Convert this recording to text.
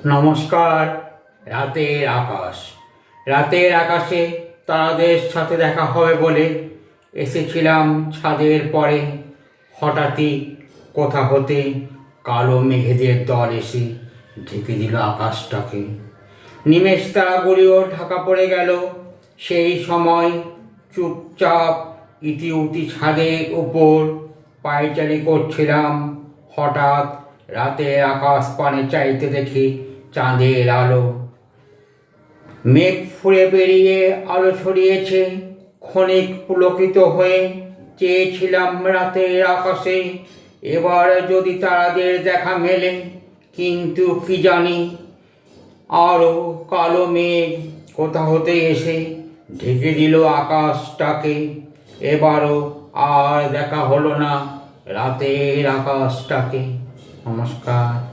নমস্কার। রাতের আকাশ। রাতের আকাশে তারাদের সাথে দেখা হবে বলে এসেছিলাম ছাদের পরে। হঠাৎই কোথা হতে কালো মেঘেদের দল এসে ঢেকে দিল আকাশটাকে। নিমেষ তারাগুলিও ঢাকা পড়ে গেল। সেই সময় চুপচাপ ইতিউতি ছাদের উপর পায়চারি করছিলাম। হঠাৎ রাতের আকাশ পানে চাইতে দেখি চাঁদের আলো। মেঘ ফুঁড়ে বেরিয়ে আলো ছড়িয়েছে। ক্ষণিক পুলকিত হয়ে চেয়েছিলাম রাতের আকাশে এবার যদি তারাদের দেখা মেলে, কিন্তু কি জানি আরও কালো মেঘ কোথা হতে এসে ঢেকে দিল আকাশটাকে। এবারও আর দেখা হলো না রাতের আকাশটাকে। নমস্কার।